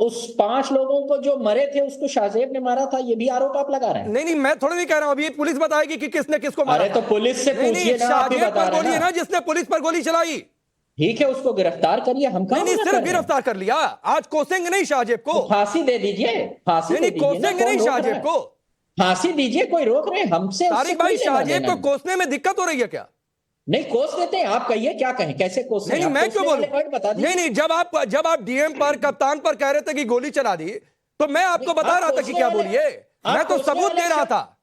उस 5 लोगों को जो मरे थे उसको शाहजेब ने मारा था, ये भी आरोप आप लगा रहे हैं। नहीं नहीं, मैं थोड़ा नहीं कह रहा हूं, अभी पुलिस बताएगी कि किसने किसको मारा। अरे तो पुलिस से नहीं पूछिए नहीं, ना, आप ही शाहजेब बता पर रहे बोलिए हैं ना जिसने पुलिस पर गोली चलाई। ठीक है, उसको गिरफ्तार करिए, हम नहीं कहाँ नहीं, मना सिर्फ कर रहे हैं। गिरफ्तार कर लिया, आज कोसेंगे नहीं शाहजेब को। तो फांसी दे दीजिए, फांसी नहीं दे नहीं, दीजिए ना, कोसेंगे कौन नहीं रोक रहा शाहजेब है। को। फांसी दीजिए, कोई रोक रहे हैं, हमसे उससे तारिक भाई, कोई लेना शाहजेब देना को नहीं। कोसने में दिक्कत हो रही है क्या? नहीं कोस देते हैं, आप कहिए क्या कहें, कैसे कोसें, नहीं नहीं, आप मैं क्यों कोसने बोलूं? वाले वर्ड बता नहीं दीजिए। नहीं, जब आप डीएम पर, कप्तान पर कह रहे थे कि गोली चला दी, तो मैं आपको बता आप रहा था कि कोसने क्या वाले, बोलिए। मैं आप तो कोसने सबूत वाले दे रहा था।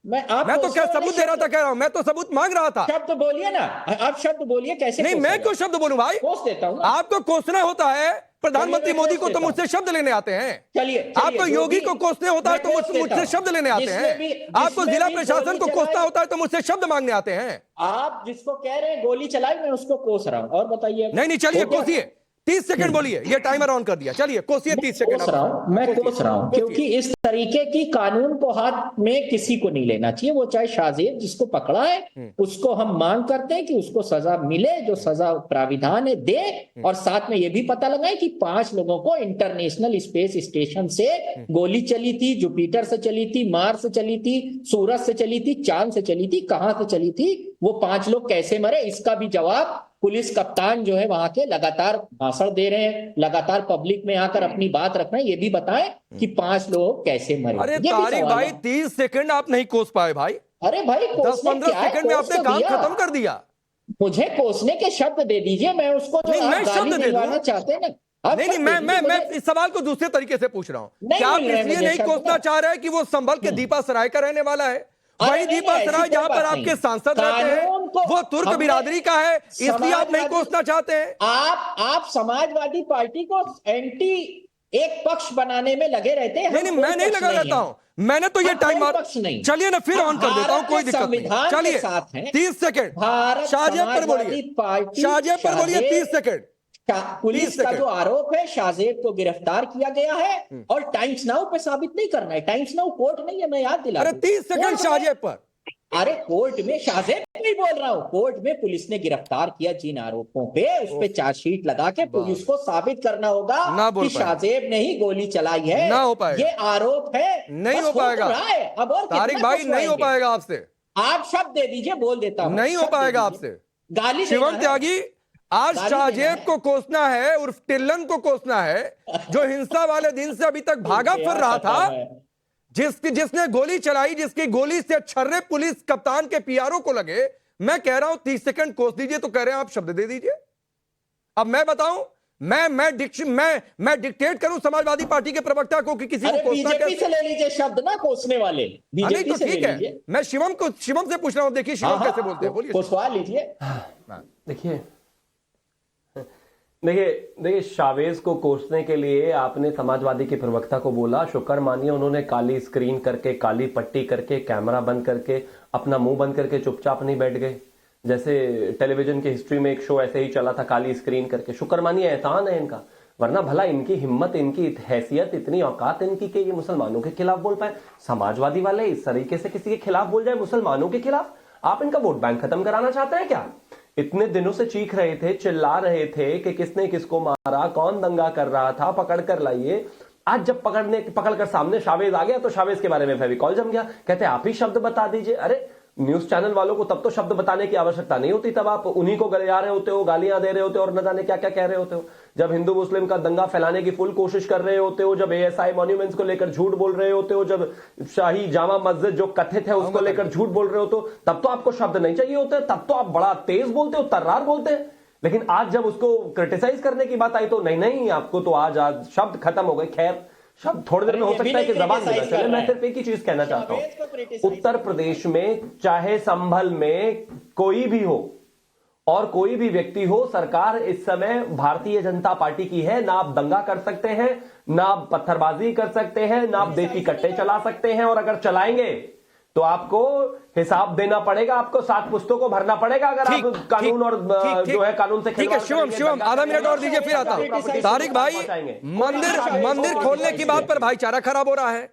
मैं तो क्या कोसने वाले सबूत दे रहा था, कह रहा हूं, मैं तो सबूत मांग रहा था। शब्द बोलिए ना, आप शब्द बोलिए, कैसे नहीं, कोसा मैं जाए? क्यों शब्द बोलूं भाई? कोस देता हूं ना। आपको कोसना होता है, प्रधानमंत्री चलिए, मैं मोदी कोस को तो देता मुझसे शब्द लेने आते हैं। चलिए आपको जो योगी भी- को कोसने होता है मैं तो कोस देता मुझसे हूं। शब्द लेने आते जिसमें हैं। भी- आपको जिसमें जिला भी प्रशासन गोली को चलाई- कोसना होता है तो मुझसे शब्द मांगने आते हैं। आप जिसको कह रहे हैं गोली चलाई, मैं उसको कोस रहा हूं, और बताइए। नहीं नहीं, चलिए हो गया? कोसिए, 30 सेकंड बोलिए, ये टाइमर ऑन कर दिया, चलिए कोसिए 30 सेकंड। कोस रहा हूं, मैं कोस रहा हूं, क्योंकि इस तरीके की कानून को हाथ में किसी को नहीं लेना चाहिए, वो चाहे शाहजेब जिसको पकड़ा है उसको हम मांग करते हैं कि उसको सजा मिले, जो सजा प्राविधान है दे, और साथ में ये भी पता लगाए कि 5 लोगों को इंटरनेशनल स्पेस स्टेशन से गोली चली थी, जुपिटर से चली थी, मार्स से चली थी, सूरज से चली थी, चांद से चली थी, कहां से चली थी, वो 5 लोग कैसे मरे, इसका भी जवाब पुलिस कप्तान जो है वहां के लगातार भाषण दे रहे हैं, लगातार पब्लिक में आकर अपनी बात रख रहे हैं, ये भी बताएं कि 5 लोग कैसे मरे। अरे ये भी तारिक सवाल भाई, है। 30 सेकंड आप नहीं कोस पाए भाई। अरे भाई, कोसने 10-15 क्या है, सेकंड में कोस आपने तो काम दिया। खत्म कर दिया। मुझे कोसने के शब्द दे दीजिए, मैं उसको जो नहीं, आप मैं गाली शब्द दे दूं? दिलवाना चाहते हैं ना, आप नहीं नहीं, शब्द दे मैं दीजिए मुझे। इस सवाल को दूसरे तरीके से पूछ रहा हूं। नहीं क्या आप मिल रहे इसलिए मुझे नहीं शब्द कोसना ना। चाह रहे हैं कि वो संभल के दीपा सराय का रहने वाला है? अरे वही नहीं, दीपा ऐसी सराय कोई जहां पर बात आपके नहीं। सांसद रहते हैं, कानून को वो तुर्क हमने- बिरादरी का है, इसलिए आप नहीं समाजवादी- कोसना चाहते हैं। आप समाजवादी पार्टी को एंटी एक पक्ष बनाने में लगे रहते हैं। नहीं नहीं, मैं नहीं लगा रहता हूं, मैंने तो ये हम टाइम कोई मार, पक्ष नहीं। चलिए ना फिर हम ऑन कर देता हूं, भारत कोई के दिक्कत नहीं। संविधान के चलिए साथ हैं। 30 सेकंड भारत शाहजेब पर समाजवादी बोलिए, पार्टी, शाहजेब पर बोलिए 30 सेकंड। पुलिस 30 का सेकंड। जो आरोप है, शाहजेब को गिरफ्तार किया गया है और टाइम्स नाउ पे साबित नहीं करना है। टाइम्स नाउ कोर्ट नहीं है, मैं याद दिला अरे दूं। 30 सेकंड कोर्ट में- शाहजेब पर। अरे कोर्ट में, शाहजेब नहीं बोल रहा हूं, कोर्ट में पुलिस ने गिरफ्तार किया जिन आरोपों पे, उस पे चार्जशीट लगा के पुलिस को साबित करना होगा ना बोल कि पाएगा। शाहजेब ने ही गोली चलाई है। ना हो पाएगा। ये आरोप है, नहीं बस हो तो पाएगा। रहा है, अब और तारिक कितना भाई, कुछ नहीं हो होएंगे? पाएगा आपसे, आप शब्द दे दीजिए, बोल देता हूं। नहीं हो शब्द दे पाएगा दीजिए। आपसे। गाली शिवम देना है। त्यागी, आज गाली देना शाहजेब है। को कोसना है, उर्फ टिल्लन को कोसना है, जो हिंसा वाले दिन से अभी तक भागा फिर रहा था, जिसने गोली चलाई, जिसकी गोली से छर्रे पुलिस कप्तान के पीआरओ को लगे। मैं कह रहा हूं 30 सेकंड कोस दीजिए, तो कह रहे हैं आप शब्द दे दीजिए। अब मैं बताऊं, मैं डिक्टेट करूं समाजवादी पार्टी के प्रवक्ता को कि किसी को अरे कोसना बीजेपी कैसे? से ले लीजिए शब्द ना, कोसने वाले नहीं बीजेपी तो से ले ठीक है, लीजिए। मैं शिवम से पूछ रहा हूं, देखिए शिवम कैसे बोलते हैं, बोलिए। कोसवा लीजिए। देखिए शावेज को कोसने के लिए आपने समाजवादी के प्रवक्ता को बोला, शुक्र मानिए उन्होंने काली स्क्रीन करके, काली पट्टी करके, कैमरा बंद करके, अपना मुंह बंद करके चुपचाप नहीं बैठ गए। जैसे टेलीविजन की हिस्ट्री में एक शो ऐसे ही चला था, काली स्क्रीन करके। शुक्र मानिए एहसान है इनका, वरना भला इनकी हिम्मत, इनकी हैसियत, इतनी औकात इनकी कि ये मुसलमानों के खिलाफ बोल पाए। समाजवादी वाले इस तरीके से किसी के खिलाफ बोल जाए, मुसलमानों के खिलाफ। आप इनका वोट बैंक खत्म कराना चाहते हैं क्या? इतने दिनों से चीख रहे थे, चिल्ला रहे थे कि किसने किसको मारा, कौन दंगा कर रहा था, पकड़ कर लाइए। आज जब पकड़कर सामने शावेज आ गया तो शावेज के बारे में फेविकॉल जम गया। कहते आप ही शब्द बता दीजिए। अरे न्यूज चैनल वालों को तब तो शब्द बताने की आवश्यकता नहीं होती, तब आप उन्हीं को गले आ रहे होते हो, गालियां दे रहे होते हो और न जाने क्या क्या कह रहे होते हो। जब हिंदू मुस्लिम का दंगा फैलाने की फुल कोशिश कर रहे होते हो, जब एएसआई मॉन्यूमेंट्स को लेकर झूठ बोल रहे होते हो, जब शाही जामा मस्जिद जो कथित है उसको लेकर झूठ बोल रहे होते हो, तब तो आपको शब्द नहीं चाहिए होते, तब तो आप बड़ा तेज बोलते हो, तर्रार बोलते हैं। लेकिन आज जब उसको क्रिटिसाइज करने की बात आई तो नहीं, आपको तो आज शब्द खत्म हो गए। खैर, शब्द थोड़ी देर में हो सकता है कि जबान भी ना चले। मैं सिर्फ एक ही चीज कहना चाहता हूं, उत्तर प्रदेश में चाहे संभल में कोई भी हो और कोई भी व्यक्ति हो, सरकार इस समय भारतीय जनता पार्टी की है। ना आप दंगा कर सकते हैं, ना आप पत्थरबाजी कर सकते हैं, ना आप देसी कट्टे चला सकते हैं, और अगर चलाएंगे तो आपको हिसाब देना पड़ेगा, आपको 7 पुस्तकों को भरना पड़ेगा अगर आप कानून और जो है कानून से ठीक है। शिवम आधा मिनट और दीजिए, फिर आता हूं। तारिक भाई, मंदिर खोलने की बात पर भाईचारा खराब हो रहा है,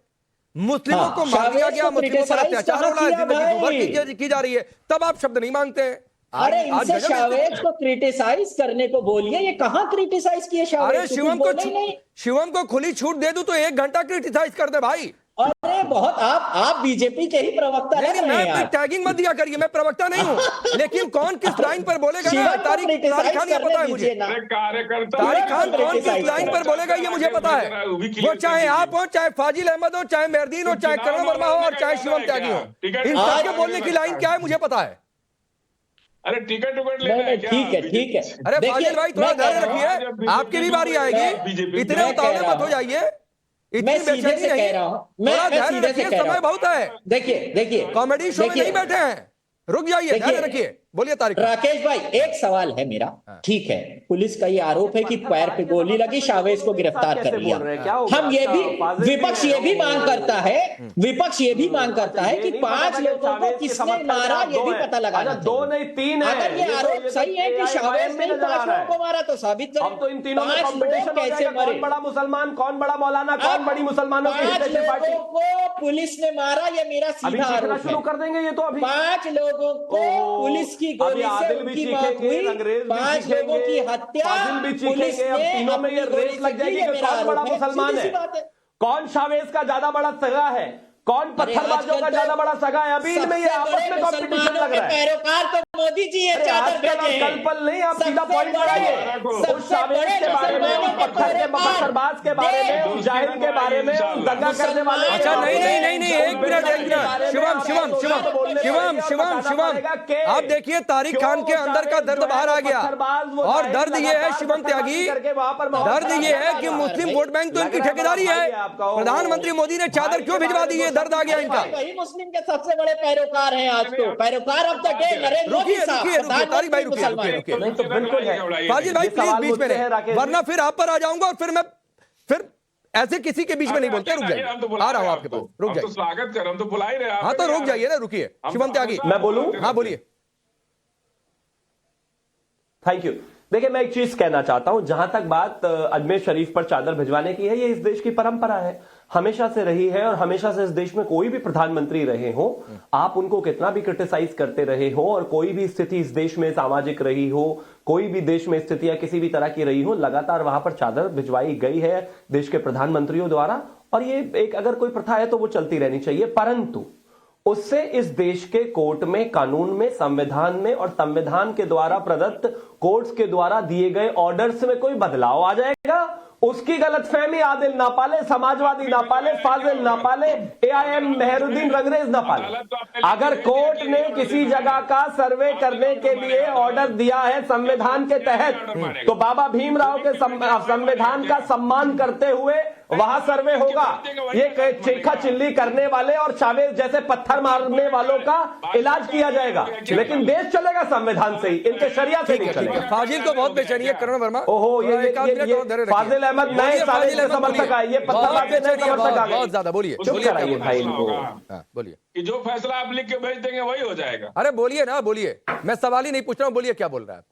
मुस्लिमों को मार दिया गया, मुस्लिमों पर अत्याचार हो रहा है, जिंदगी दुभर की जा रही है, तब आप शब्द नहीं मांगते हैं। अरे आज इनसे गजब शावेज को क्रिटिसाइज करने को बोलिए, ये कहाँ क्रिटिसाइज किए शावेज अरे को? कुछ बोला ही नहीं। शिवम को खुली छूट दे दूं तो 1 घंटा क्रिटिसाइज कर दे भाई। अरे बहुत आप बीजेपी के ही प्रवक्ता नहीं लग रहे हैं मैं आज। टैगिंग मत दिया करिए, मैं प्रवक्ता नहीं हूं। लेकिन कौन किस लाइन पर बोलेगा ना, शिवम को तारिक criticize खान, ये करने पता है मुझे। दीजिए ना। कार्यकर्ता तारिक खान शिवम को कौन किस criticize लाइन पर बोलेगा ये मुझे पता है। वो चाहे आप हो, चाहे फाजिल अहमद हो, चाहे मेहरदीन हो, चाहे करण वर्मा हो और चाहे शिवम त्यागी हो, इन सबके बोलने की लाइन क्या है मुझे पता है। अरे टिकट लेना है क्या? ठीक है ठीक है। अरे देखिए, फाजिल भाई थोड़ा मैं कह धैर्य रहा हूं- रखिए, आपकी भी बारी आएगी, इतने मैं कह उतावले रहा मत हो हूं- जाइए, इतनी मैं सीधे बेचैनी से कह नहीं, रहा हूं, थोड़ा मैं धैर्य सीधे से रखिए, कह रहा समय हूं। बहुत है। देखिए कॉमेडी शो में नहीं बैठे हैं, रुक जाइए, देखिए, धैर्य रखिए, बोलिए तारिक। राकेश भाई एक सवाल है मेरा। ठीक है, पुलिस का ये आरोप है कि पैर पे गोली लगी, शावेज को गिरफ्तार कर लिया। हम ये भी, विपक्ष ये भी मांग करता है, विपक्ष ये भी मांग करता है कि 5 लोगों को किसने मारा ये भी पता लगाना चाहिए। 2 नहीं 3 है। अगर ये आरोप सही है कि शावेज ने 5 लोगों को मारा तो साबित करें। अब तो इन तीनों में 5 कंपटीशन लोग हो कैसे जाएगा, मरे? कौन बड़ा मुसलमान, कौन बड़ा मौलाना, कौन बड़ी मुसलमानों की 5 हितैषी पार्टी। लोगों को पुलिस ने मारा, ये मेरा अभी सीधा चीखना आरोप शुरू है। कर देंगे ये तो अभी। 5 लोगों को पुलिस की गोली से आदिल भी उनकी मौत चीखेंगे, हुई, अंग्रेज भी 5 लोगों की चीखेंगे, हत्या फाजिल भी पुलिस चीखेंगे। अब ने तीनों में ये अपनी गोली रेस लग से जाएगी की, ये कि मेरा कौन बड़ा आरोप है। मुसलमान सीधी है, सी बात है। कौन शावेज का ज्यादा बड़ा सगा है, कौन अरे पत्थरबाजों आजकल का तो ज्यादा बड़ा सगा है। अभी इनमें ये सबसे आपस बड़े में कंपटीशन मुसलमानों लग के रहा है। पैरोकार तो मोदी जी है, अरे चादर आजकल भेजे हैं। कल पल नहीं, आप सीधा सबसे पॉइंट बड़े- लगाइए। उस सबसे शावेज बड़े के बारे में, उस मुसलमानों के पत्थर के पैरोकार, पत्थरबाज के बारे में, उस जाहिल के बारे में, उस दंगा करने वाले के अच्छा बारे नहीं में, नहीं नहीं नहीं, एक मिनट एक मिनट, शिवम शिवम शिवम शिवम शिवम शिवम आप देखिए, तारिक खान के अंदर का दर्द बाहर आ गया, और दर्द ये है शिवम त्यागी, दर्द ये है कि मुस्लिम वोट बैंक तो इनकी ठेकेदारी है। प्रधानमंत्री मोदी ने चादर क्यों भिजवा दी, ये दर्द आ गया इनका। वही मुस्लिम के सबसे बड़े पैरोकार हैं आज तो, पैरोकार of the day Narendra Modi रुकिए साहब, रुकिए रुकिए तारिक भाई, रुकिए मुसलमान। रुकिए नहीं तो बिल्कुल है। फाजिल भाई ये प्लीज सवाल बीच में मुझसे है, नहीं, राकेश जी। वरना फिर आप पर आ जाऊंगा और फिर ऐसे किसी के बीच में नहीं बोलते। रुक जाइए, आ रहा हूं आपके पास, रुक तो जाइए। स्वागत कर, हम तो बुला ही रहे हैं। हाँ तो रुक जाइए ना, रुकिए शिवम त्यागी। मैं बोलूं? हाँ बोलिए। Thank you. देखिए मैं एक चीज कहना चाहता हूं, जहां तक बात अजमेर शरीफ पर चादर भिजवाने की है, ये इस देश की परंपरा है, हमेशा से रही है, और हमेशा से इस देश में कोई भी प्रधानमंत्री रहे हो, आप उनको कितना भी क्रिटिसाइज करते रहे हो, और कोई भी स्थिति इस देश में सामाजिक रही हो, कोई भी देश में स्थितियां किसी भी तरह की रही हो, लगातार वहां पर चादर भिजवाई गई है देश के प्रधानमंत्रियों द्वारा, और ये एक अगर कोई प्रथा है तो वो चलती रहनी चाहिए। परंतु उससे इस देश के कोर्ट में, कानून में, संविधान में और संविधान के द्वारा प्रदत्त कोर्ट्स के द्वारा दिए गए ऑर्डर्स में कोई बदलाव आ जाएगा, उसकी गलतफहमी आदिल ना पाले, समाजवादी ना पाले, फाजिल ना पाले, एआईएम मेहरुद्दीन रंगरेज ना पाले। अगर कोर्ट ने किसी जगह का सर्वे करने के लिए ऑर्डर दिया है संविधान के तहत, तो बाबा भीमराव के संविधान का सम्मान करते हुए वहां सर्वे होगा। ये चीखा चिल्ली करने वाले और शावेज जैसे पत्थर मारने वालों का इलाज किया जाएगा, लेकिन देश चलेगा संविधान से ही, इनके शरिया से नहीं चलेगा। फाजिल को बहुत बेचैनी है, करण वर्मा। ओहो, ये फाजिल अहमद नए साले के समर्थक आए, ये पत्थरबाज के नए समर्थक आ गए। बहुत ज्यादा, बोलिए चुप बोलिए कराइए भाई इनको। हाँ, बोलिए कि जो फैसला आप लिख के भेज देंगे वही हो जाएगा। अरे बोलिए ना, बोलिए, मैं सवाल ही नहीं पूछ रहा हूं, बोलिए क्या बोल रहा है आप।